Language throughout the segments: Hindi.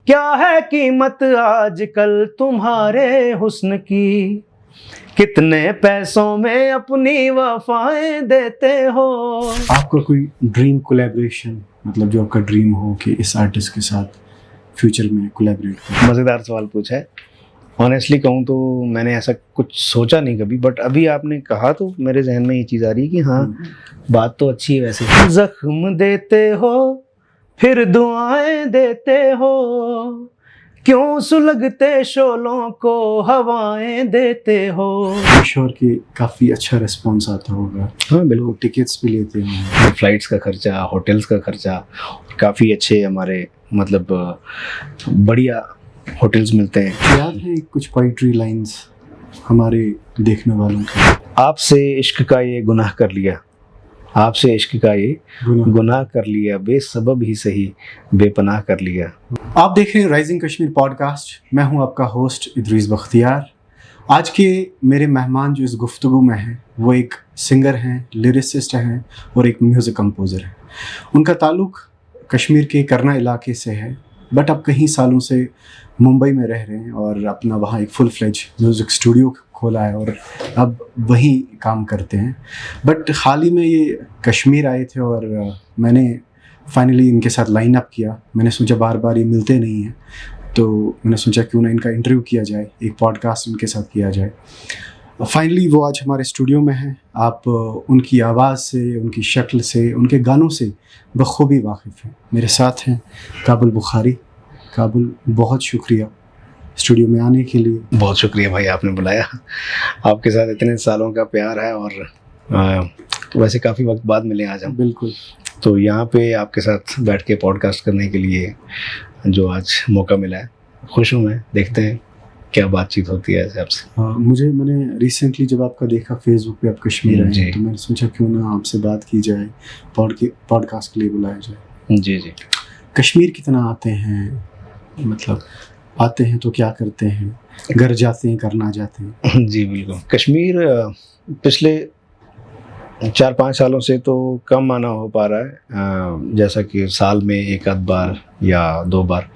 क्या है कीमत आजकल तुम्हारे हुस्न की, कितने पैसों में अपनी वफाएं देते हो। आपका कोई ड्रीम कोलैबोरेशन, मतलब जो आपका ड्रीम हो कि इस आर्टिस्ट के साथ फ्यूचर में कोलैबोरेट करें? मज़ेदार सवाल पूछा है। ऑनेस्टली कहूँ तो मैंने ऐसा कुछ सोचा नहीं कभी, बट अभी आपने कहा तो मेरे जहन में ये चीज़ आ रही है कि हाँ, बात तो अच्छी है वैसे। जख्म देते हो फिर दुआएं देते हो, क्यों सुलगते शोलों को हवाएं देते हो। श्योर कि काफ़ी अच्छा रिस्पॉन्स आता होगा। हाँ बिल्कुल। टिकट्स भी लेते हैं, फ्लाइट्स का खर्चा, होटल्स का खर्चा, काफ़ी अच्छे हमारे मतलब बढ़िया होटल्स मिलते हैं। याद है कुछ पोइट्री लाइंस हमारे देखने वालों को? आपसे इश्क का ये गुनाह कर लिया, आपसे इश्क का ये गुनाह कर लिया, बेसबब ही सही बेपनाह कर लिया। आप देख रहे हैं राइजिंग कश्मीर पॉडकास्ट। मैं हूं आपका होस्ट इदरीस बख्तियार। आज के मेरे मेहमान जो इस गुफ्तगू में हैं वो एक सिंगर हैं, लिरिसिस्ट हैं और एक म्यूज़िक कंपोज़र हैं। उनका ताल्लुक़ कश्मीर के करना इलाके से है, बट अब कई सालों से मुंबई में रह रहे हैं और अपना वहाँ एक फुल फ्लेज म्यूज़िक स्टूडियो खोला है और अब वहीं काम करते हैं। बट हाल ही में ये कश्मीर आए थे और मैंने फाइनली इनके साथ लाइन अप किया। मैंने सोचा बार बार ये मिलते नहीं हैं, तो मैंने सोचा क्यों ना इनका इंटरव्यू किया जाए, एक पॉडकास्ट इनके साथ किया जाए। फाइनली वो आज हमारे स्टूडियो में हैं। आप उनकी आवाज़ से, उनकी शक्ल से, उनके गानों से बखूबी वाकिफ़ हैं। मेरे साथ हैं काबुल बुखारी। काबुल, बहुत शुक्रिया स्टूडियो में आने के लिए। बहुत शुक्रिया भाई, आपने बुलाया। आपके साथ इतने सालों का प्यार है और वैसे काफ़ी वक्त बाद मिले आज हम। बिल्कुल। तो यहाँ पे आपके साथ बैठ के पॉडकास्ट करने के लिए जो आज मौका मिला है, खुश हूँ मैं। देखते हैं क्या बातचीत होती है आपसे। मैंने रिसेंटली जब आपका देखा फेसबुक पे आप कश्मीर आए, तो मैंने सोचा क्यों ना आपसे बात की जाए, पॉडकास्ट के लिए बुलाया जाए। जी जी। कश्मीर कितना आते हैं, मतलब आते हैं तो क्या करते हैं, घर जाते हैं करना जाते हैं? जी बिल्कुल। कश्मीर पिछले 4-5 सालों से तो कम आना हो पा रहा है, जैसा कि साल में एक आध बार या 2 बार।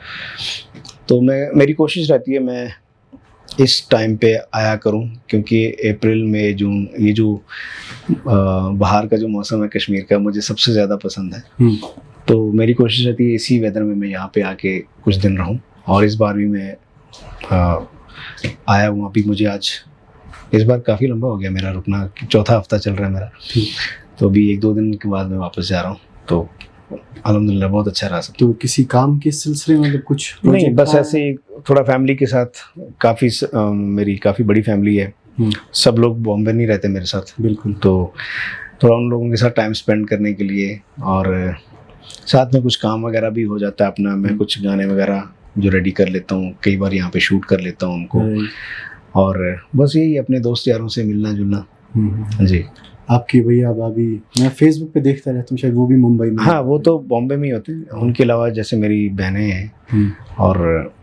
तो मेरी कोशिश रहती है मैं इस टाइम पे आया करूं, क्योंकि अप्रैल मई जून ये जो बाहर का जो मौसम है कश्मीर का, मुझे सबसे ज़्यादा पसंद है। तो मेरी कोशिश रहती है इसी वेदर में मैं यहाँ पे आके कुछ दिन रहूं। और इस बार भी मैं आया हूँ। अभी मुझे आज इस बार काफ़ी लंबा हो गया मेरा रुकना, 4था हफ्ता चल रहा है मेरा। तो अभी 1-2 दिन के बाद मैं वापस जा रहा हूँ। तो अल्हम्दुलिल्लाह बहुत अच्छा रहा सब। तो किसी काम के सिलसिले में, मतलब कुछ नहीं, बस ऐसे ही थोड़ा फैमिली के साथ। मेरी काफ़ी बड़ी फैमिली है। सब लोग बॉम्बे नहीं रहते मेरे साथ। बिल्कुल। तो थोड़ा उन लोगों के साथ टाइम स्पेंड करने के लिए, और साथ में कुछ काम वगैरह भी हो जाता है अपना। मैं कुछ गाने वगैरह जो रेडी कर लेता हूँ, कई बार यहाँ पे शूट कर लेता हूँ उनको। और बस यही अपने दोस्त यारों से मिलना जुलना। जी। आपके भैया भाभी मैं फेसबुक पे देखता रहता हूँ, शायद वो भी मुंबई में? हाँ, वो तो बॉम्बे में ही होते हैं। उनके अलावा जैसे मेरी बहनें हैं और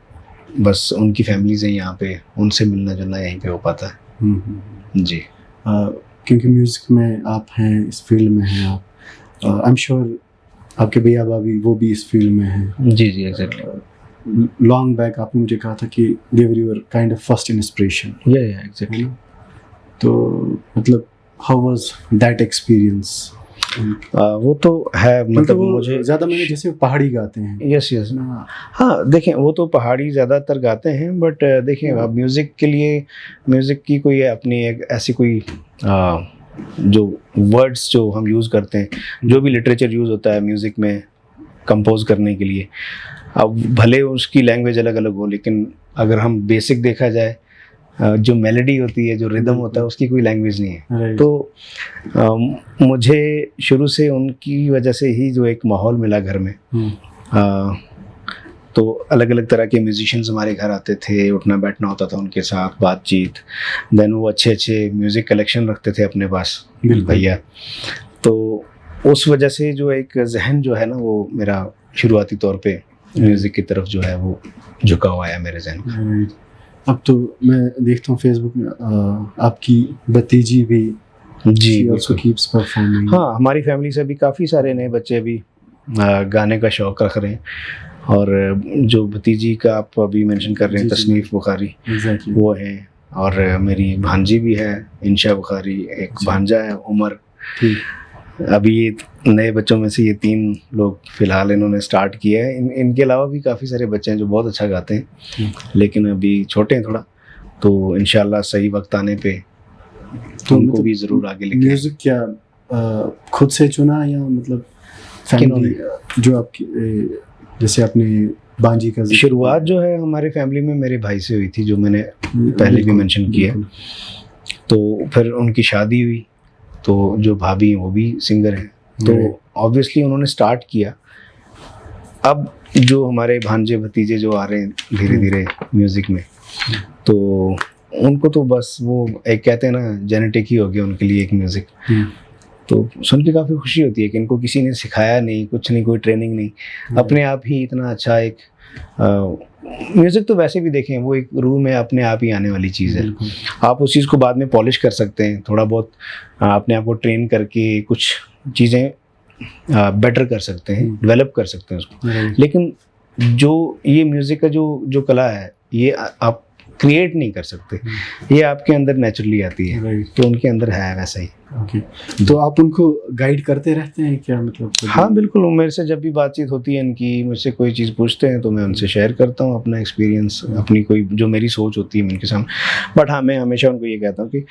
बस उनकी फैमिलीज हैं यहाँ पे, उनसे मिलना जुलना यहीं पे हो पाता है। जी। क्योंकि म्यूज़िक में आप हैं, इस फील्ड में हैं आप, आई एम श्योर आपके भैया भाभी वो भी इस फील्ड में हैं। जी जी, एग्जैक्टली। लॉन्ग बैक आपने मुझे कहा था कि they were your kind of first inspiration. या एग्जैक्टली। तो मतलब हाउ वाज दैट एक्सपीरियंस? वो तो है, मतलब मुझे ज़्यादा मैंने जैसे पहाड़ी गाते हैं। Yes yes. हाँ देखें, वो तो पहाड़ी ज़्यादातर गाते हैं, बट देखें अब म्यूज़िक के लिए, म्यूज़िक की कोई अपनी एक ऐसी कोई जो वर्ड्स जो हम यूज़ करते हैं, जो भी लिटरेचर यूज़ होता है म्यूज़िक में कंपोज करने के लिए, अब भले उसकी लैंग्वेज अलग अलग हो, लेकिन अगर हम बेसिक देखा जाए, जो मेलोडी होती है, जो रिदम होता है, उसकी कोई लैंग्वेज नहीं है। तो मुझे शुरू से उनकी वजह से ही जो एक माहौल मिला घर में, तो अलग अलग तरह के म्यूजिशियंस हमारे घर आते थे, उठना बैठना होता था उनके साथ, बातचीत। देन वो अच्छे अच्छे म्यूज़िक कलेक्शन रखते थे अपने पास भैया। तो उस वजह से जो एक जहन जो है ना, वो मेरा शुरुआती तौर पे म्यूज़िक की तरफ जो है वो झुका हुआ है मेरे जहन में। अब तो मैं देखता हूँ फेसबुक में आपकी भतीजी भी जी also keeps performing। हाँ, हमारी फैमिली से भी काफ़ी सारे नए बच्चे अभी गाने का शौक़ रख रहे हैं। और जो भतीजी का आप अभी मेंशन कर रहे हैं, जी, जी। तसनीफ बुखारी, एग्जैक्टली। वो है। और मेरी भांजी भी है, इंशा बुखारी, एक अच्छा। भांजा है उमर। ठीक। अभी ये नए बच्चों में से ये 3 लोग फिलहाल इन्होंने स्टार्ट किया है। इनके अलावा भी काफ़ी सारे बच्चे हैं जो बहुत अच्छा गाते हैं, लेकिन अभी छोटे हैं थोड़ा, तो इंशाल्लाह सही वक्त आने पे तो उनको मतलब भी ज़रूर आगे लेके म्यूजिक क्या खुद से चुना या मतलब फैमिली जो आपकी जैसे आपने बांजी का जिक्र शुरुआत जो है हमारे फैमिली में मेरे भाई से हुई थी, जो मैंने पहले भी बिल्कुल, मेंशन किया। बिल्कुल। तो फिर उनकी शादी हुई, तो जो भाभी हैं वो भी सिंगर हैं, तो Right. ऑब्वियसली उन्होंने स्टार्ट किया। अब जो हमारे भांजे भतीजे जो आ रहे हैं धीरे धीरे म्यूज़िक में, तो उनको तो बस वो एक कहते हैं ना, जेनेटिक ही हो गया उनके लिए एक म्यूज़िक। तो सुन के काफ़ी खुशी होती है कि इनको किसी ने सिखाया नहीं, कुछ नहीं, कोई ट्रेनिंग नहीं, अपने आप ही इतना अच्छा एक म्यूज़िक तो वैसे भी देखें वो एक रूह में अपने आप ही आने वाली चीज़ है। बिल्कुल। आप उस चीज़ को बाद में पॉलिश कर सकते हैं, थोड़ा बहुत अपने आप को ट्रेन करके कुछ चीज़ें बेटर कर सकते हैं, डेवलप कर सकते हैं उसको। Right. लेकिन जो ये म्यूज़िक का जो कला है, ये आप क्रिएट नहीं कर सकते, ये आपके अंदर नेचुरली आती है। Right. तो उनके अंदर है वैसा ही। Okay. तो आप उनको गाइड करते रहते हैं क्या, मतलब हाँ बिल्कुल, मेरे से जब भी बातचीत होती है इनकी, मुझसे कोई चीज़ पूछते हैं तो मैं उनसे शेयर करता हूँ अपना एक्सपीरियंस, अपनी कोई जो मेरी सोच होती है उनके सामने। बट हाँ, मैं हमेशा उनको ये कहता हूँ कि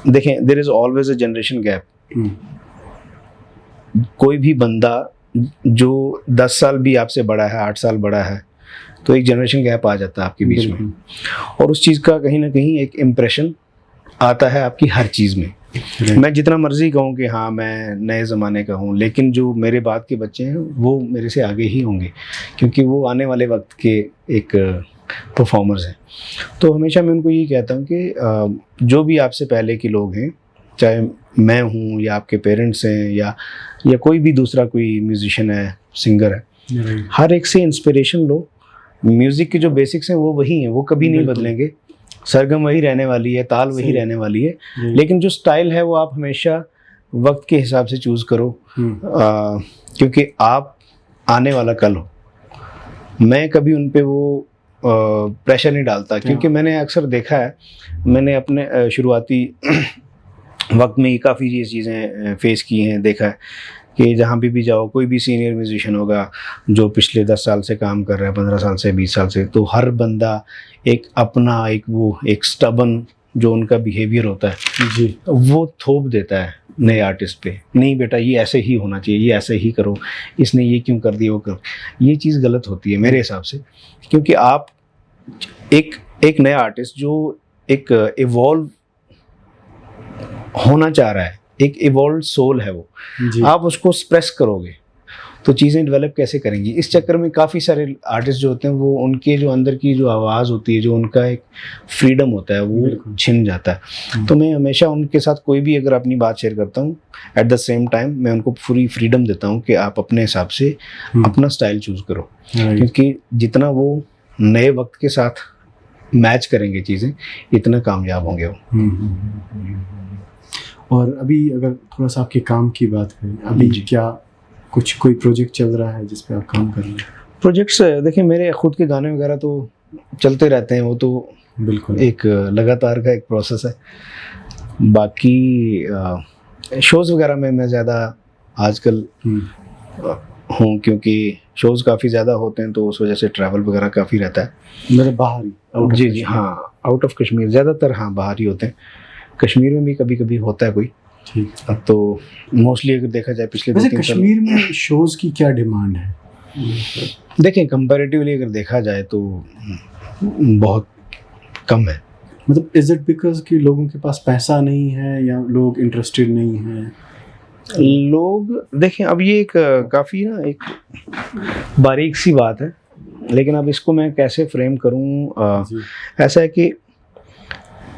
देखें, there is always a generation gap. कोई भी बंदा जो 10 साल भी आपसे बड़ा है, 8 साल बड़ा है, तो एक जनरेशन गैप आ जाता है आपके बीच में, और उस चीज़ का कहीं ना कहीं एक इम्प्रेशन आता है आपकी हर चीज़ में। मैं जितना मर्जी कहूँ कि हाँ मैं नए ज़माने का हूँ, लेकिन जो मेरे बाद के बच्चे हैं वो मेरे से आगे ही होंगे, क्योंकि वो आने वाले वक्त के एक परफॉर्मर्स हैं। तो हमेशा मैं उनको यही कहता हूँ कि जो भी आपसे पहले के लोग हैं, चाहे मैं हूँ या आपके पेरेंट्स हैं या कोई भी दूसरा कोई म्यूजिशियन है, सिंगर है, हर एक से इंस्पिरेशन लो। म्यूज़िक के जो बेसिक्स हैं वो वही हैं, वो कभी नहीं बदलेंगे। सरगम वही रहने वाली है, ताल वही रहने वाली है, लेकिन जो स्टाइल है वो आप हमेशा वक्त के हिसाब से चूज़ करो, क्योंकि आप आने वाला कल हो। मैं कभी उन पे वो प्रेशर नहीं डालता, क्योंकि मैंने अक्सर देखा है, मैंने अपने शुरुआती वक्त में ही काफ़ी ये चीज़ें फेस की हैं, देखा है कि जहाँ भी जाओ, कोई भी सीनियर म्यूजिशियन होगा जो पिछले 10 साल से काम कर रहा है, 15 साल से, 20 साल से, तो हर बंदा एक अपना एक स्टबन जो उनका बिहेवियर होता है जी, वो थोप देता है नए आर्टिस्ट पे। नहीं बेटा, ये ऐसे ही होना चाहिए, ये ऐसे ही करो, इसने ये क्यों कर दिया, वो कर। ये चीज़ गलत होती है मेरे हिसाब से, क्योंकि आप एक नया आर्टिस्ट जो एक इवॉल्व होना चाह रहा है, एक इवॉल्व सोल है वो, आप उसको एक्सप्रेस करोगे तो चीज़ें डेवलप कैसे करेंगी। इस चक्कर में काफ़ी सारे आर्टिस्ट जो होते हैं, वो उनके जो अंदर की जो आवाज़ होती है, जो उनका एक फ्रीडम होता है, वो छिन जाता है। तो मैं हमेशा उनके साथ कोई भी अगर अपनी बात शेयर करता हूँ, एट द सेम टाइम मैं उनको पूरी फ्रीडम देता हूँ कि आप अपने हिसाब से अपना स्टाइल चूज़ करो, क्योंकि जितना वो नए वक्त के साथ मैच करेंगे चीज़ें, इतना कामयाब होंगे वो। और अभी अगर थोड़ा सा आपके काम की बात करें, अभी क्या कोई प्रोजेक्ट चल रहा है जिस पे आप काम कर रहे हैं? प्रोजेक्ट्स देखिए, मेरे खुद के गाने वगैरह तो चलते रहते हैं, वो तो बिल्कुल एक लगातार का एक प्रोसेस है। बाकी शोज़ वगैरह में मैं ज़्यादा आजकल हूँ, क्योंकि शोज़ काफ़ी ज़्यादा होते हैं, तो उस वजह से ट्रैवल वगैरह काफ़ी रहता है। मेरे बाहर ही जी हाँ, आउट ऑफ कश्मीर ज़्यादातर, हाँ बाहर ही होते हैं। कश्मीर में भी कभी कभी होता है कोई, अब तो मोस्टली अगर देखा जाए पिछले 2-3 साल। कश्मीर में शोज की क्या डिमांड है? देखें, कंपैरेटिवली अगर देखा जाए तो बहुत कम है। मतलब इज इट बिकॉज कि लोगों के पास पैसा नहीं है या लोग इंटरेस्टेड नहीं हैं? लोग देखें, अब ये एक काफ़ी ना एक बारीक सी बात है, लेकिन अब इसको मैं कैसे फ्रेम करूं, ऐसा है कि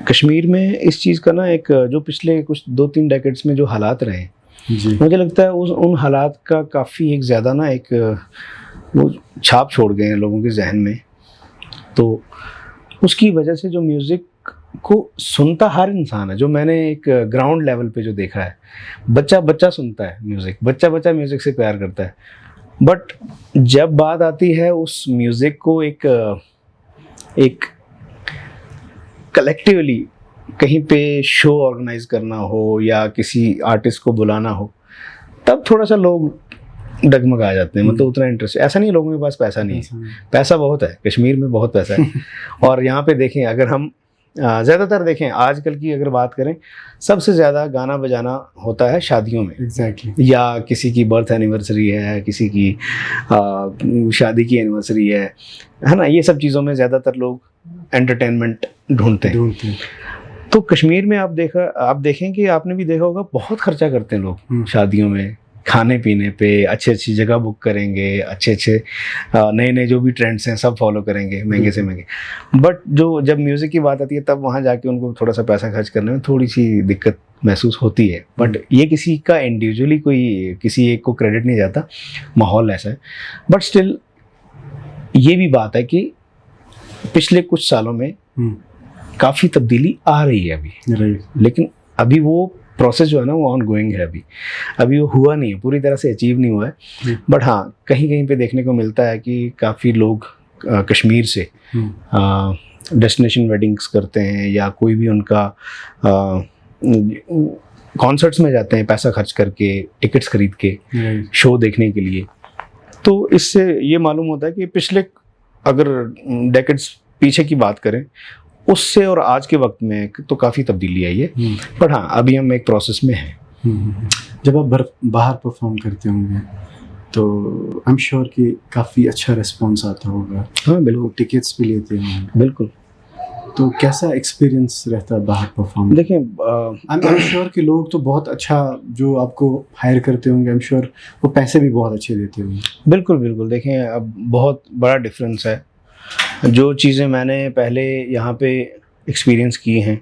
कश्मीर में इस चीज़ का ना एक जो पिछले कुछ 2-3 डेकेड्स में जो हालात रहे, मुझे लगता है उन हालात का काफ़ी एक ज़्यादा ना एक वो छाप छोड़ गए हैं लोगों के जहन में। तो उसकी वजह से जो म्यूज़िक को सुनता हर इंसान है, जो मैंने एक ग्राउंड लेवल पे जो देखा है, बच्चा सुनता है म्यूज़िक, बच्चा म्यूज़िक से प्यार करता है। बट जब बात आती है उस म्यूज़िक को एक कलेक्टिवली कहीं पे शो ऑर्गेनाइज करना हो या किसी आर्टिस्ट को बुलाना हो, तब थोड़ा सा लोग डगमगा जाते हैं। मतलब उतना इंटरेस्ट, ऐसा नहीं लोगों के पास पैसा नहीं है, पैसा बहुत है, कश्मीर में बहुत पैसा है। और यहाँ पे देखें, अगर हम ज़्यादातर देखें आजकल की अगर बात करें, सबसे ज़्यादा गाना बजाना होता है शादियों में। एग्जैक्टली। या किसी की बर्थ एनिवर्सरी है, किसी की शादी की एनिवर्सरी है ना, ये सब चीज़ों में ज़्यादातर लोग एंटरटेनमेंट ढूंढते हैं। तो कश्मीर में आप देखें कि आपने भी देखा होगा, बहुत खर्चा करते हैं लोग शादियों में, खाने पीने पे, अच्छी जगह बुक करेंगे, अच्छे नए जो भी ट्रेंड्स हैं सब फॉलो करेंगे, महंगे से महंगे। बट जब म्यूज़िक की बात आती है, तब वहाँ जाके उनको थोड़ा सा पैसा खर्च करने में थोड़ी सी दिक्कत महसूस होती है। बट ये किसी का इंडिविजुअली कोई किसी एक को क्रेडिट नहीं जाता, माहौल ऐसा है। बट स्टिल ये भी बात है कि पिछले कुछ सालों में काफ़ी तब्दीली आ रही है अभी, लेकिन अभी वो प्रोसेस जो है ना वो ऑन गोइंग है। अभी वो हुआ नहीं है, पूरी तरह से अचीव नहीं हुआ है। बट हाँ, कहीं पे देखने को मिलता है कि काफ़ी लोग कश्मीर से डेस्टिनेशन वेडिंग्स करते हैं या कोई भी उनका कॉन्सर्ट्स में जाते हैं पैसा खर्च करके, टिकट्स खरीद के शो देखने के लिए। तो इससे ये मालूम होता है कि पिछले अगर डेकेड्स पीछे की बात करें, उससे और आज के वक्त में तो काफ़ी तब्दीली आई है। बट हाँ, अभी हम एक प्रोसेस में हैं। जब आप बाहर परफॉर्म करते होंगे तो आई एम श्योर कि काफ़ी अच्छा रिस्पॉन्स आता होगा। हाँ बिल्कुल, टिकट्स भी लेते होंगे। बिल्कुल। तो कैसा एक्सपीरियंस रहता है बाहर परफॉर्म? देखें, आई एम श्योर कि लोग तो बहुत अच्छा जो आपको हायर करते होंगे, आई एम श्योर वो पैसे भी बहुत अच्छे देते होंगे। बिल्कुल। देखें, अब बहुत बड़ा डिफरेंस है। जो चीज़ें मैंने पहले यहाँ पे एक्सपीरियंस की हैं,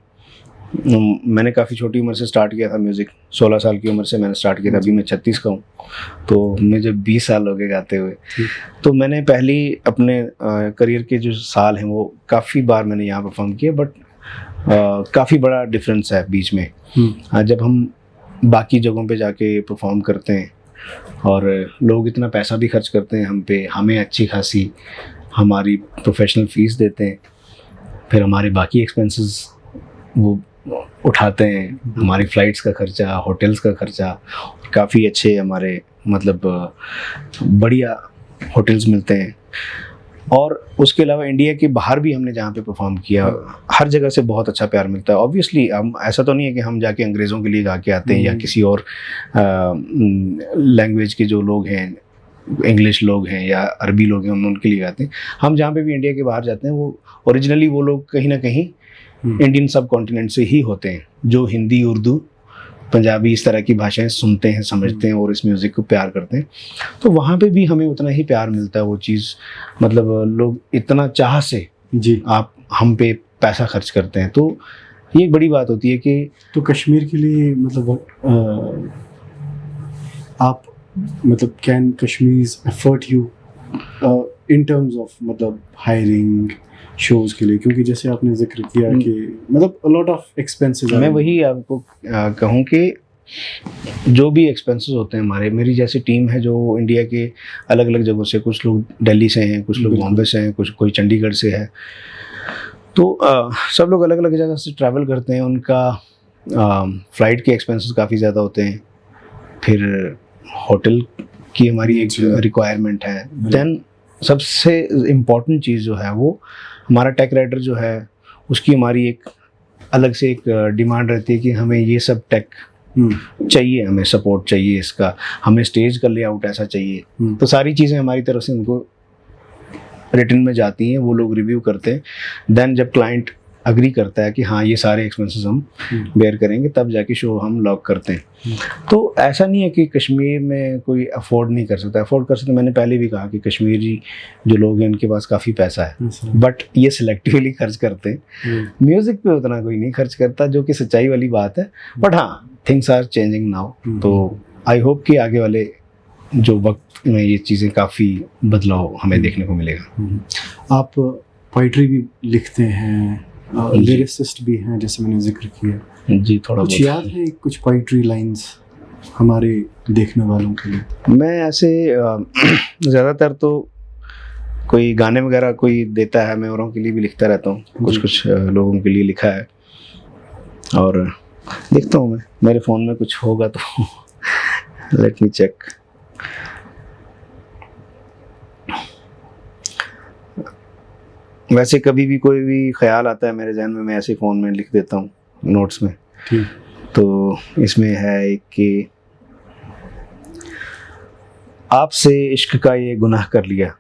मैंने काफ़ी छोटी उम्र से स्टार्ट किया था म्यूज़िक, 16 साल की उम्र से मैंने स्टार्ट किया था। अभी मैं 36 का हूँ, तो मुझे 20 साल हो गए गाते हुए। तो मैंने पहली अपने करियर के जो साल हैं वो काफ़ी बार मैंने यहाँ परफॉर्म किया। बट काफ़ी बड़ा डिफरेंस है बीच में। जब हम बाकी जगहों पे जाके परफॉर्म करते हैं और लोग इतना पैसा भी खर्च करते हैं हम पे, हमें अच्छी खासी हमारी प्रोफेशनल फ़ीस देते हैं, फिर हमारे बाकी एक्सपेंसेस वो उठाते हैं, हमारी फ़्लाइट्स का खर्चा, होटल्स का खर्चा, काफ़ी अच्छे हमारे मतलब बढ़िया होटल्स मिलते हैं। और उसके अलावा इंडिया के बाहर भी हमने जहाँ पे परफॉर्म किया, हर जगह से बहुत अच्छा प्यार मिलता है। ऑब्वियसली हम ऐसा तो नहीं है कि हम जाके अंग्रेज़ों के लिए गा के आते हैं या किसी और लैंग्वेज के जो लोग हैं, इंग्लिश लोग हैं या अरबी लोग हैं, उनके लिए गाते हैं। हम जहाँ पे भी इंडिया के बाहर जाते हैं, वो ओरिजिनली वो लोग कहीं ना कहीं इंडियन सब कॉन्टिनेंट से ही होते हैं, जो हिंदी, उर्दू, पंजाबी इस तरह की भाषाएं सुनते हैं, समझते हैं और इस म्यूज़िक को प्यार करते हैं। तो वहाँ पे भी हमें उतना ही प्यार मिलता है। वो चीज़ मतलब लोग इतना चाह से आप हम पे पैसा खर्च करते हैं, तो ये एक बड़ी बात होती है कि तो कश्मीर के लिए मतलब आप मतलब can Kashmir effort you in terms of मतलब हायरिंग शोज के लिए, क्योंकि जैसे आपने जिक्र किया कि मतलब अ लॉट ऑफ एक्सपेंसेस। मैं वही आपको कहूँ कि जो भी एक्सपेंसेस होते हैं मेरी जैसी टीम है जो इंडिया के अलग अलग जगहों से, कुछ लोग दिल्ली से हैं, कुछ लोग बॉम्बे से हैं, कोई चंडीगढ़ से है, तो सब लोग अलग अलग जगह से ट्रैवल करते हैं। उनका फ़्लाइट के एक्सपेंसेस काफ़ी ज़्यादा होते हैं, फिर होटल की हमारी एक रिक्वायरमेंट है। देन सबसे इम्पॉर्टेंट चीज़ जो है वो हमारा टेक राइटर जो है, उसकी हमारी एक अलग से एक डिमांड रहती है कि हमें ये सब टेक चाहिए, हमें सपोर्ट चाहिए इसका, हमें स्टेज का लेआउट ऐसा चाहिए। तो सारी चीज़ें हमारी तरफ से उनको रिटन में जाती हैं, वो लोग रिव्यू करते हैं। देन जब क्लाइंट अग्री करता है कि हाँ ये सारे एक्सपेंसेस हम बेयर करेंगे, तब जाके शो हम लॉक करते हैं। तो ऐसा नहीं है कि कश्मीर में कोई अफोर्ड नहीं कर सकता, अफोर्ड कर सकते। मैंने पहले भी कहा कि कश्मीरी जो लोग हैं उनके पास काफ़ी पैसा है, बट ये सिलेक्टिवली खर्च करते हैं। म्यूज़िक पे उतना कोई नहीं खर्च करता, जो कि सच्चाई वाली बात है। बट हाँ, थिंग्स आर चेंजिंग नाउ, तो आई होप कि आगे वाले जो वक्त में ये चीज़ें काफ़ी बदलाव हमें देखने को मिलेगा। आप पोइट्री भी लिखते हैं, लिरिसिस्ट भी हैं, जैसे मैंने जिक्र किया जी, थोड़ा कुछ याद है कुछ पोइट्री लाइंस? हमारे देखने वालों के लिए? मैं ऐसे ज़्यादातर तो कोई गाने वगैरह कोई देता है, मैं औरों के लिए भी लिखता रहता हूँ, कुछ लोगों के लिए लिखा है, और देखता हूँ मैं, मेरे फ़ोन में कुछ होगा तो लेट मी चेक। वैसे कभी भी कोई भी ख्याल आता है मेरे जहन में, मैं ऐसे फ़ोन में लिख देता हूँ नोट्स में। तो इसमें है एक कि आपसे इश्क का ये गुनाह कर लिया,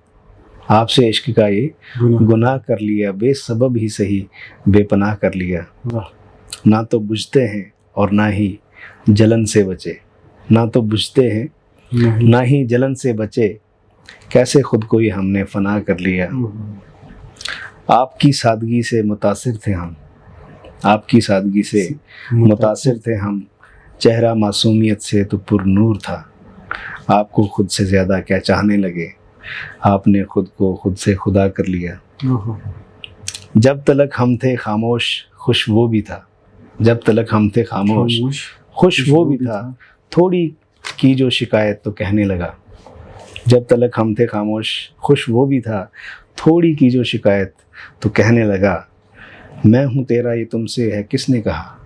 आपसे इश्क का ये गुनाह कर लिया, बेसबब ही सही बेपनाह कर लिया। ना तो बुझते हैं और ना ही जलन से बचे, ना तो बुझते हैं ना ही जलन से बचे, कैसे खुद को ही हमने फना कर लिया। आपकी सादगी से मुतासिर थे हम, आपकी सादगी से मुतासिर थे हम, चेहरा मासूमियत से तो पुरनूर था, आपको खुद से ज़्यादा क्या चाहने लगे, आपने खुद को खुद से खुदा कर लिया। जब तलक हम थे खामोश खुश वो भी था, जब तलक हम थे खामोश खुश वो भी था, थोड़ी की जो शिकायत तो कहने लगा। जब तलक हम थे खामोश खुश वो भी था, थोड़ी की जो शिकायत तो कहने लगा। मैं हूँ तेरा ये तुमसे है किसने कहा,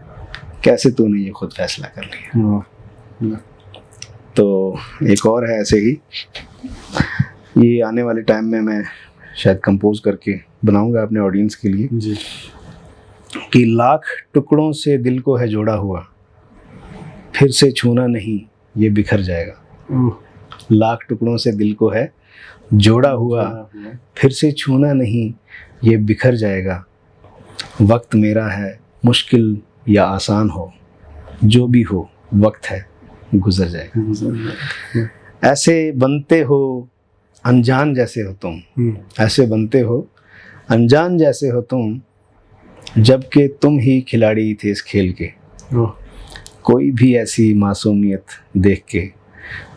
कैसे तूने ये खुद फैसला कर लिया। तो एक और है ऐसे ही, ये आने वाले टाइम में मैं शायद कंपोज करके बनाऊंगा अपने ऑडियंस के लिए जी। कि लाख टुकड़ों से दिल को है जोड़ा हुआ, फिर से छूना नहीं ये बिखर जाएगा। लाख टुकड़ों से दिल को है जोड़ा हुआ, फिर से छूना नहीं ये बिखर जाएगा। वक्त मेरा है मुश्किल या आसान हो, जो भी हो वक्त है गुजर जाएगा। ऐसे बनते हो अनजान जैसे हो तुम, ऐसे बनते हो अनजान जैसे हो तुम, जबकि तुम ही खिलाड़ी थे इस खेल के। कोई भी ऐसी मासूमियत देख के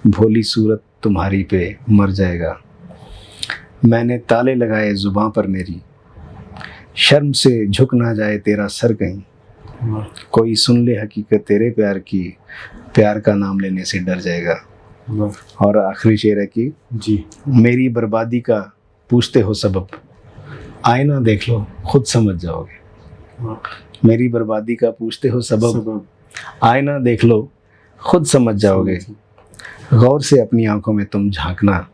भोली सूरत तुम्हारी पे मर जाएगा। मैंने ताले लगाए जुबां पर मेरी, शर्म से झुक ना जाए तेरा सर कहीं। कोई सुन ले हकीकत तेरे प्यार की, प्यार का नाम लेने से डर जाएगा। और आखिरी शेर है कि जी, मेरी बर्बादी का पूछते हो सबब, आईना देख लो खुद समझ जाओगे। मेरी बर्बादी का पूछते हो सबब, आईना देख लो खुद समझ जाओगे। गौर से अपनी आंखों में तुम झांकना,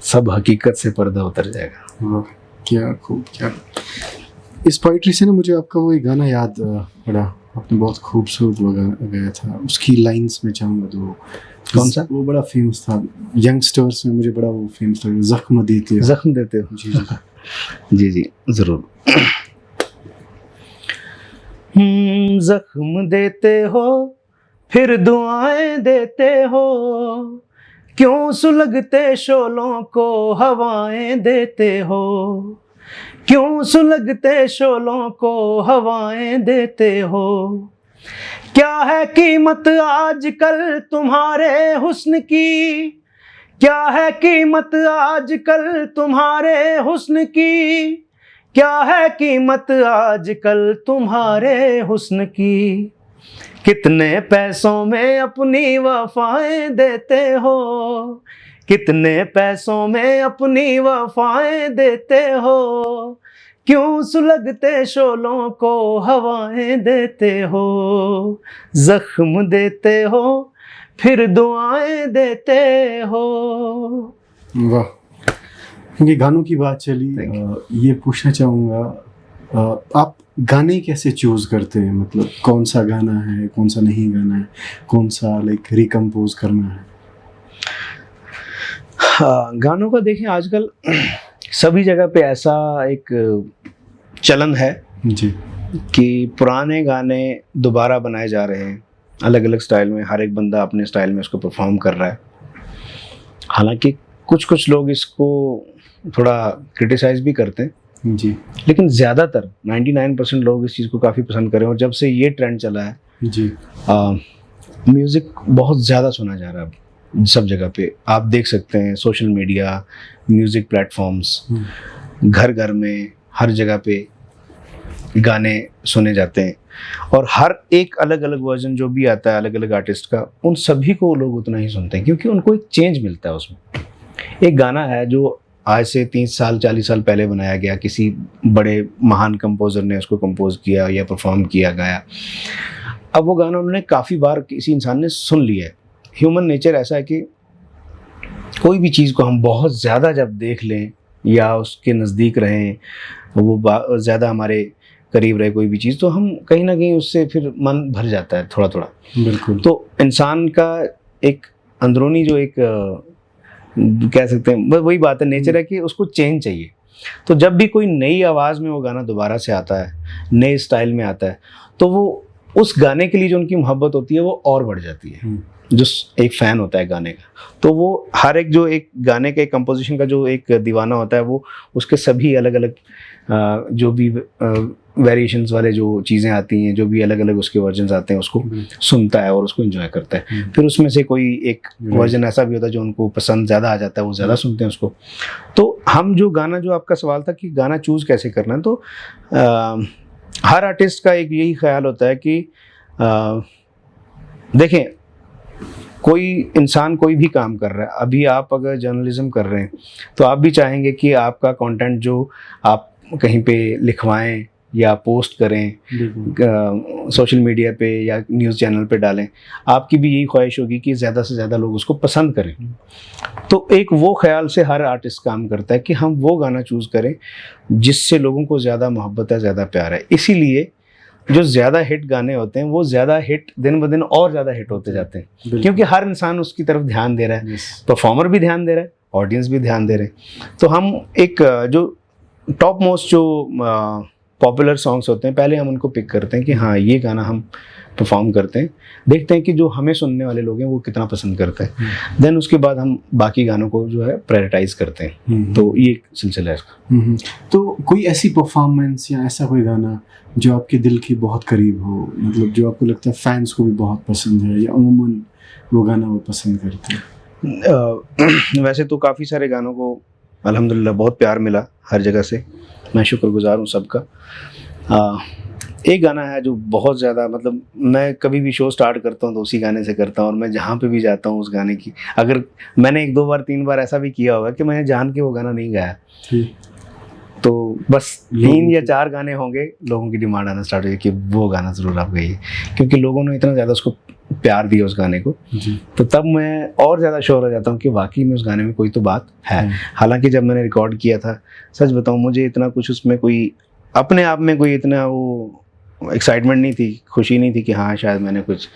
सब हकीकत से पर्दा उतर जाएगा। क्या खूब, क्या इस पोइट्री से ना मुझे आपका वो एक गाना याद पड़ा, आपने बहुत खूबसूरत वो गाया था, उसकी लाइंस में चाहूँगा तो कौन सा? वो बड़ा फेमस था यंगस्टर्स में, मुझे बड़ा वो फेमस था, जख्म देते हो। जख्म देते हो, जी जी जी जी ज़रूर। जख्म देते हो फिर दुआएं देते हो, क्यों सुलगते शोलों को हवाएं देते हो, क्यों सुलगते शोलों को हवाएं देते हो। क्या है कीमत आजकल तुम्हारे हुस्न की, क्या है कीमत आजकल तुम्हारे हुस्न की, क्या है कीमत आजकल तुम्हारे हुस्न की। कितने पैसों में अपनी वफाएं देते हो, कितने पैसों में अपनी वफाएं देते हो, क्यों सुलगते शोलों को हवाएं देते हो। जख्म देते हो फिर दुआएं देते हो। वाह, क्योंकि गानों की बात चली, ये पूछना चाहूँगा आप गाने कैसे चूज़ करते हैं, मतलब कौन सा गाना है, कौन सा नहीं गाना है, कौन सा लाइक रिकम्पोज करना है? हाँ, गानों का देखें आजकल सभी जगह पे ऐसा एक चलन है जी कि पुराने गाने दोबारा बनाए जा रहे हैं अलग अलग स्टाइल में, हर एक बंदा अपने स्टाइल में उसको परफॉर्म कर रहा है। हालांकि कुछ कुछ लोग इसको थोड़ा क्रिटिसाइज भी करते हैं जी, लेकिन ज़्यादातर 99% लोग इस चीज़ को काफ़ी पसंद कर रहे हैं। और जब से ये ट्रेंड चला है जी, म्यूज़िक बहुत ज़्यादा सुना जा रहा है अब सब जगह पे। आप देख सकते हैं सोशल मीडिया, म्यूज़िक प्लेटफॉर्म्स, घर घर में, हर जगह पे गाने सुने जाते हैं, और हर एक अलग अलग वर्जन जो भी आता है अलग अलग आर्टिस्ट का, उन सभी को लोग उतना ही सुनते हैं, क्योंकि उनको एक चेंज मिलता है उसमें। एक गाना है जो आज से 30 साल 40 साल पहले बनाया गया, किसी बड़े महान कंपोजर ने उसको कंपोज किया या परफॉर्म किया गाया, अब वो गाना उन्होंने काफ़ी बार किसी इंसान ने सुन लिया है। ह्यूमन नेचर ऐसा है कि कोई भी चीज़ को हम बहुत ज़्यादा जब देख लें या उसके नज़दीक रहें, वो ज़्यादा हमारे करीब रहे कोई भी चीज़, तो हम कहीं ना कहीं उससे फिर मन भर जाता है थोड़ा थोड़ा। बिल्कुल। तो इंसान का एक अंदरूनी जो एक कह सकते हैं, वही बात है, नेचर है कि उसको चेंज चाहिए। तो जब भी कोई नई आवाज़ में वो गाना दोबारा से आता है, नए स्टाइल में आता है, तो वो उस गाने के लिए जो उनकी मोहब्बत होती है वो और बढ़ जाती है। जो एक फ़ैन होता है गाने का, तो वो हर एक जो एक गाने के कंपोजिशन का जो एक दीवाना होता है, वो उसके सभी अलग अलग जो भी वेरिएशंस वाले जो चीज़ें आती हैं, जो भी अलग अलग उसके वर्जन्स आते हैं, उसको सुनता है और उसको एंजॉय करता है। फिर उसमें से कोई एक वर्जन ऐसा भी होता है जो उनको पसंद ज़्यादा आ जाता है, वो ज़्यादा सुनते हैं उसको। तो हम जो गाना, जो आपका सवाल था कि गाना चूज़ कैसे करना है, तो हर आर्टिस्ट का एक यही ख्याल होता है कि देखें, कोई इंसान कोई भी काम कर रहा है, अभी आप अगर जर्नलिज्म कर रहे हैं तो आप भी चाहेंगे कि आपका कंटेंट जो आप कहीं पे लिखवाएं या पोस्ट करें सोशल मीडिया पे या न्यूज़ चैनल पे डालें, आपकी भी यही ख्वाहिश होगी कि ज़्यादा से ज़्यादा लोग उसको पसंद करें। तो एक वो ख्याल से हर आर्टिस्ट काम करता है कि हम वो गाना चूज़ करें जिससे लोगों को ज़्यादा मोहब्बत है, ज़्यादा प्यार है। इसीलिए जो ज़्यादा हिट गाने होते हैं वो ज़्यादा हिट दिन ब दिन और ज़्यादा हिट होते जाते हैं, क्योंकि हर इंसान उसकी तरफ ध्यान दे रहा है, परफॉर्मर भी ध्यान दे रहा है, ऑडियंस भी ध्यान दे रहे हैं। तो हम एक जो टॉप मोस्ट जो पॉपुलर सॉन्ग्स होते हैं, पहले हम उनको पिक करते हैं कि हाँ ये गाना हम परफॉर्म करते हैं, देखते हैं कि जो हमें सुनने वाले लोग हैं वो कितना पसंद करते हैं, देन उसके बाद हम बाकी गानों को जो है प्रायोरिटाइज करते हैं। तो ये एक सिलसिला है इसका। तो कोई ऐसी परफॉर्मेंस या ऐसा कोई गाना जो आपके दिल के बहुत करीब हो, मतलब जो आपको लगता है फैंस को भी बहुत पसंद है, या अमूमन वो गाना वो पसंद करते हैं? वैसे तो काफ़ी सारे गानों को अल्हम्दुलिल्लाह बहुत प्यार मिला हर जगह से, मैं शुक्रगुजार हूँ सबका। एक गाना है जो बहुत ज़्यादा, मतलब मैं कभी भी शो स्टार्ट करता हूँ तो उसी गाने से करता हूँ, और मैं जहाँ पे भी जाता हूँ उस गाने की, अगर मैंने 1 2 बार 3 बार ऐसा भी किया होगा कि मैंने जान के वो गाना नहीं गाया, तो बस 3 या 4 गाने होंगे, लोगों की डिमांड आना स्टार्ट हुई कि वो गाना ज़रूर आप गाइए, क्योंकि लोगों ने इतना ज़्यादा उसको प्यार दिया उस गाने को जी। तो तब मैं और ज़्यादा श्योर हो जाता हूँ कि वाकई में उस गाने में कोई तो बात है। हालांकि जब मैंने रिकॉर्ड किया था, सच बताऊँ, मुझे इतना कुछ उसमें कोई अपने आप में कोई इतना वो एक्साइटमेंट नहीं थी, खुशी नहीं थी कि हाँ शायद मैंने कुछ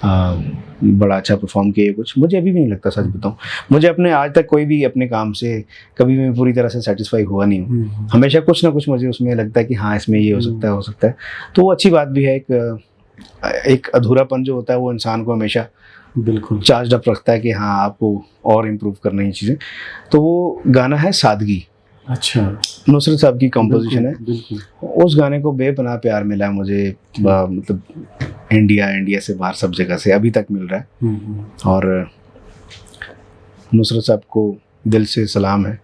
बड़ा अच्छा परफॉर्म किया, कुछ मुझे अभी भी नहीं लगता। सच बताऊँ, मुझे अपने आज तक कोई भी अपने काम से कभी मैं पूरी तरह से सेटिस्फाई हुआ नहीं हूँ। हमेशा कुछ ना कुछ मुझे उसमें लगता है कि हाँ इसमें ये हो सकता है। तो वो अच्छी बात भी है। एक अधूरापन जो होता है वो इंसान को हमेशा बिल्कुल चार्ज अप रखता है कि हाँ आपको और इम्प्रूव करना है चीज़ें। तो वो गाना है सादगी। अच्छा, नुसरत साहब की कंपोजिशन है। बिल्कुल। उस गाने को बेपनाह प्यार मिला है मुझे, मतलब इंडिया से बाहर सब जगह से अभी तक मिल रहा है। और नुसरत साहब को दिल से सलाम है।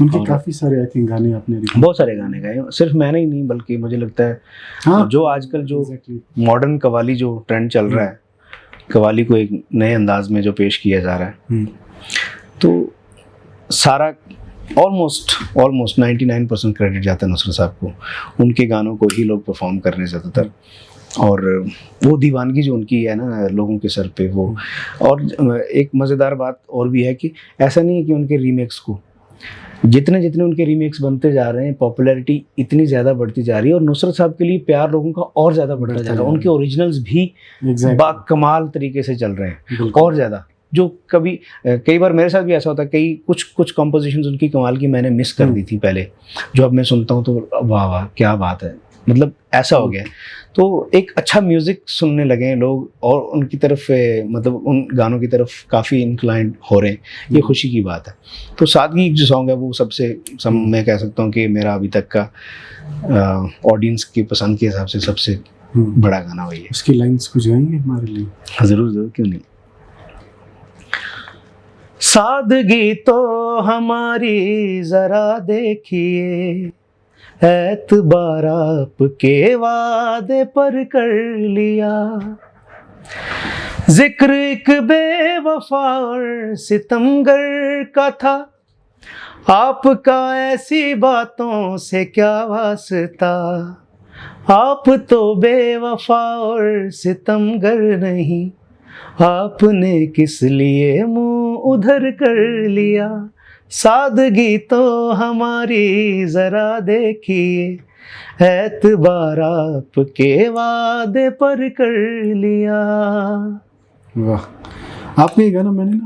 उनके काफ़ी सारे आई थिंक गाने आपने बहुत सारे गाने गाए, सिर्फ मैंने ही नहीं बल्कि मुझे लगता है हाँ, जो आजकल जो मॉडर्न कवाली जो ट्रेंड चल रहा है, कवाली को एक नए अंदाज में जो पेश किया जा रहा है, तो सारा ऑलमोस्ट 99% क्रेडिट जाता है नुसरत साहब को। उनके गानों को ही लोग परफॉर्म कर रहे हैं ज़्यादातर, और वो दीवानगी जो उनकी है ना लोगों के सर पे वो। और एक मज़ेदार बात और भी है कि ऐसा नहीं है कि उनके रीमेक्स को जितने उनके रीमेक्स बनते जा रहे हैं, पॉपुलैरिटी इतनी ज़्यादा बढ़ती जा रही है, और नुसरत साहब के लिए प्यार लोगों का और ज़्यादा बढ़ता जा रहा है। उनके ओरिजिनल्स भी बाकमाल तरीके से चल रहे हैं और ज़्यादा, जो कई बार मेरे साथ भी ऐसा होता है, कुछ कंपोजिशंस उनकी कमाल की मैंने मिस कर दी थी पहले, जो अब मैं सुनता हूँ तो वाह क्या बात है, मतलब ऐसा हो गया। तो एक अच्छा म्यूज़िक सुनने लगे हैं लोग, और उनकी तरफ मतलब उन गानों की तरफ काफ़ी इंक्लाइंड हो रहे हैं, ये खुशी की बात है। तो सादगी जो सॉन्ग है वो मैं कह सकता हूँ कि मेरा अभी तक का ऑडियंस की पसंद के हिसाब से सबसे बड़ा गाना वही है। उसकी लाइन्स कुछ गाएंगे हमारे लिए? ज़रूर, क्यों नहीं। सादगी तो हमारी ज़रा देखिए, एतबार आपके वादे पर कर लिया। जिक्र एक बेवफा और सितमगर का था, आपका ऐसी बातों से क्या वास्ता। आप तो बेवफा और सितमगर नहीं, आपने किस लिए मुंह उधर कर लिया। सादगी तो हमारी जरा देखिए, एतबार आपके वादे पर कर लिया। वाह, आपने ये गाना मैंने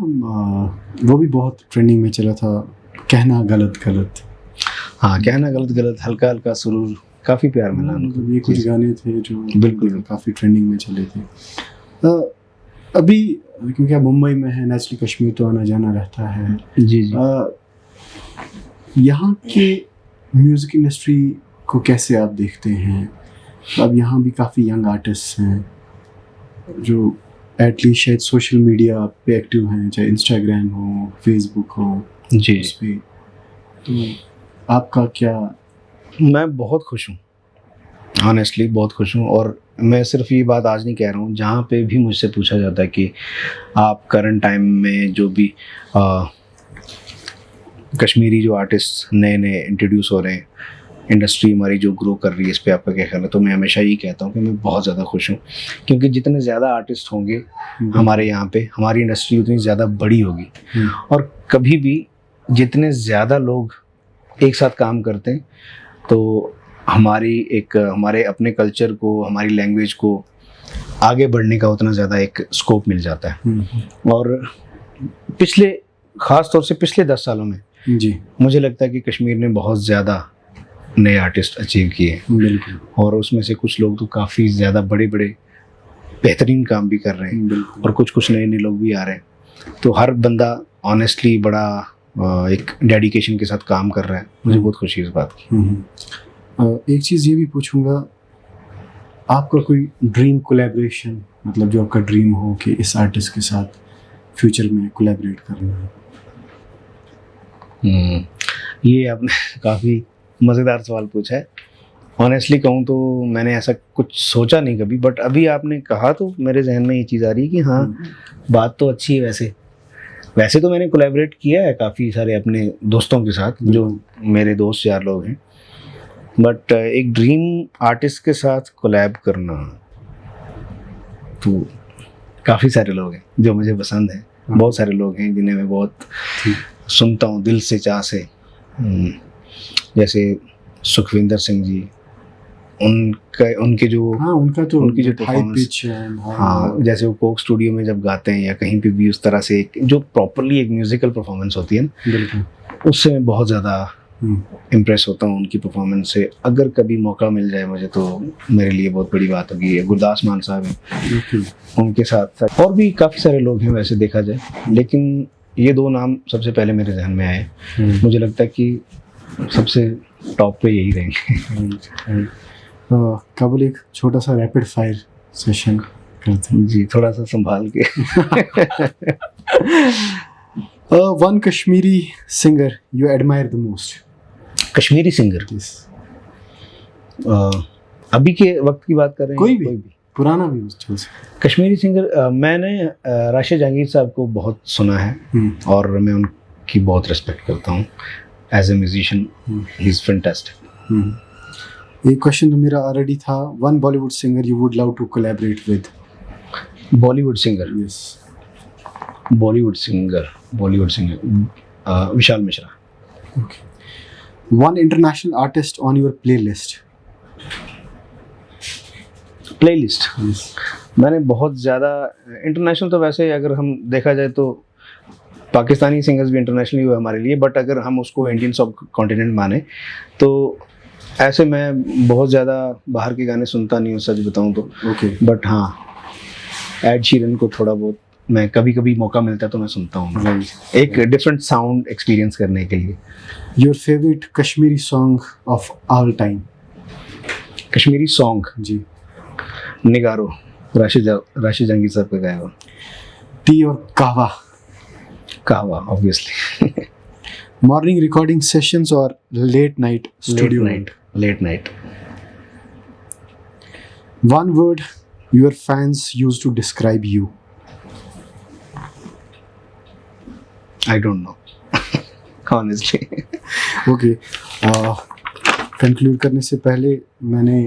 वो भी बहुत ट्रेंडिंग में चला था, कहना गलत गलत। हाँ, कहना गलत गलत, हल्का हल्का सुरूर, काफ़ी प्यार मिला उनको। मतलब ये कुछ गाने थे जो बिल्कुल काफ़ी ट्रेंडिंग में चले थे। अभी क्योंकि आप मुंबई में हैं, नेचुरली कश्मीर तो आना जाना रहता है। जी जी। यहाँ के म्यूज़िक इंडस्ट्री को कैसे आप देखते हैं? अब यहाँ भी काफ़ी यंग आर्टिस्ट हैं जो एटलीस्ट शायद सोशल मीडिया पे एक्टिव हैं, चाहे इंस्टाग्राम हो, फेसबुक हो, जी, उस पे। तो आपका क्या? मैं बहुत खुश हूँ, ऑनेस्टली बहुत खुश हूँ। और मैं सिर्फ ये बात आज नहीं कह रहा हूँ, जहाँ पे भी मुझसे पूछा जाता है कि आप करंट टाइम में जो भी कश्मीरी जो आर्टिस्ट नए नए इंट्रोड्यूस हो रहे हैं, इंडस्ट्री हमारी जो ग्रो कर रही है, इस पे आपका क्या ख्याल है? तो मैं हमेशा यही कहता हूँ कि मैं बहुत ज़्यादा खुश हूँ, क्योंकि जितने ज़्यादा आर्टिस्ट होंगे हमारे यहाँ पे, हमारी इंडस्ट्री उतनी ज़्यादा बड़ी होगी। और कभी भी जितने ज़्यादा लोग एक साथ काम करते हैं तो हमारे अपने कल्चर को, हमारी लैंग्वेज को आगे बढ़ने का उतना ज़्यादा एक स्कोप मिल जाता है। और ख़ास तौर से पिछले 10 सालों में जी मुझे लगता है कि कश्मीर ने बहुत ज़्यादा नए आर्टिस्ट अचीव किए, बिल्कुल। और उसमें से कुछ लोग तो काफ़ी ज़्यादा बड़े बड़े बेहतरीन काम भी कर रहे हैं, और कुछ नए नए लोग भी आ रहे हैं। तो हर बंदा ऑनेस्टली बड़ा एक डेडिकेशन के साथ काम कर रहा है। मुझे बहुत खुशी है इस बात की। एक चीज़ ये भी पूछूंगा, आपका कोई ड्रीम कोलैबोरेशन, मतलब जो आपका ड्रीम हो कि इस आर्टिस्ट के साथ फ्यूचर में कोलैबोरेट करना है? ये आपने काफ़ी मज़ेदार सवाल पूछा है। ऑनेस्टली कहूँ तो मैंने ऐसा कुछ सोचा नहीं कभी, बट अभी आपने कहा तो मेरे जहन में ये चीज़ आ रही है कि हाँ, बात तो अच्छी है। वैसे तो मैंने कोलैबोरेट किया है काफ़ी सारे अपने दोस्तों के साथ, जो मेरे दोस्त यार लोग हैं, बट एक ड्रीम आर्टिस्ट के साथ कोलैब करना तो काफ़ी सारे लोग हैं जो मुझे पसंद हैं। बहुत सारे लोग हैं जिन्हें मैं बहुत सुनता हूँ दिल से, चाह से। जैसे सुखविंदर सिंह जी, उनकी जो परफॉर्मेंस, हाँ, जैसे वो कोक स्टूडियो में जब गाते हैं या कहीं पे भी, उस तरह से जो प्रॉपरली एक म्यूजिकल परफॉर्मेंस होती है ना, उससे मैं बहुत ज़्यादा इम्प्रेस होता हूँ उनकी परफॉर्मेंस से। अगर कभी मौका मिल जाए मुझे तो मेरे लिए बहुत बड़ी बात होगी। गुरदास मान साहब हैं, उनके साथ और भी काफ़ी सारे लोग हैं वैसे देखा जाए, लेकिन ये 2 नाम सबसे पहले मेरे जहन में आए। मुझे लगता है कि सबसे टॉप पे यही रहेंगे। काबुल, एक छोटा सा रैपिड फायर सेशन करते हैं जी, थोड़ा सा संभाल के। One Kashmiri singer you admire the most? Kashmiri singer अभी के वक्त की बात कर रहे हैं? कोई भी पुराना भी चल सकता। कश्मीरी सिंगर मैंने राशिद जहांगीर साहब को बहुत सुना है, और मैं उनकी बहुत रिस्पेक्ट करता हूँ as a musician. He is fantastic. एक क्वेश्चन तो मेरा ऑलरेडी था, one Bollywood singer you would love to collaborate with? Bollywood singer? Yes, Bollywood singer Vishal Mishra. Okay. One international artist on your playlist? मैंने बहुत ज़्यादा इंटरनेशनल, तो वैसे अगर हम देखा जाए तो पाकिस्तानी सिंगर्स भी इंटरनेशनली हुए हमारे लिए, बट अगर हम उसको इंडियन सब कॉन्टिनेंट माने तो ऐसे मैं बहुत ज़्यादा बाहर के गाने सुनता नहीं हूँ, सच बताऊँ तो। ओके। बट हाँ, एड शीरन को थोड़ा बहुत मैं कभी कभी मौका मिलता है तो मैं सुनता हूँ, एक डिफरेंट साउंड एक्सपीरियंस करने के लिए। Your favourite Kashmiri song of all time? Kashmiri song? जी, निगारो, राशिद जहांगीर साहब का गाया हुआ। टी और kahwa? Kahwa obviously. Morning recording sessions और late night studio? Late night. One word your fans use to describe you. I don't know honestly. Okay. Conclude करने से पहले मैंने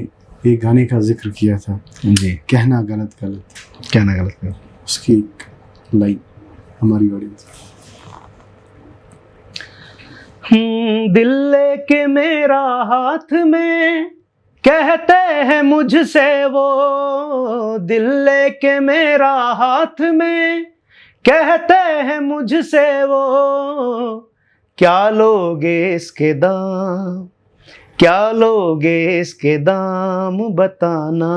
एक गाने का जिक्र किया था, जी, कहना गलत गलत। क्या ना गलत है। उसकी एक लाइन हमारी ऑडियंस। दिल लेके मेरा हाथ में कहते हैं मुझसे वो, दिल लेके मेरा हाथ में कहते हैं मुझसे वो, क्या लोगे इसके दाम, क्या लोगे इसके दाम बताना,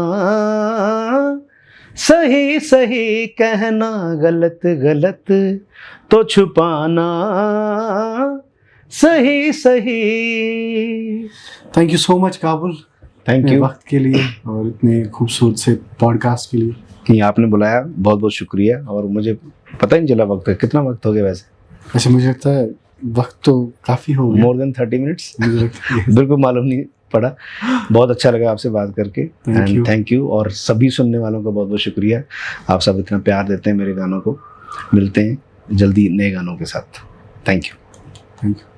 सही सही कहना गलत गलत तो छुपाना, सही सही। Thank you so much Kabul, thank you वक्त के लिए और इतने खूबसूरत से पॉडकास्ट के लिए कि आपने बुलाया, बहुत बहुत शुक्रिया। और मुझे पता ही नहीं चला वक्त का, कितना वक्त हो गया वैसे? वैसे मुझे लगता है वक्त तो काफ़ी हो गया, मोर देन 30 मिनट्स मुझे लगता है। बिल्कुल मालूम नहीं पड़ा। बहुत अच्छा लगा आपसे बात करके, एंड थैंक यू। और सभी सुनने वालों का बहुत बहुत शुक्रिया, आप सब इतना प्यार देते हैं मेरे गानों को। मिलते हैं जल्दी नए गानों के साथ। Thank you. Thank you.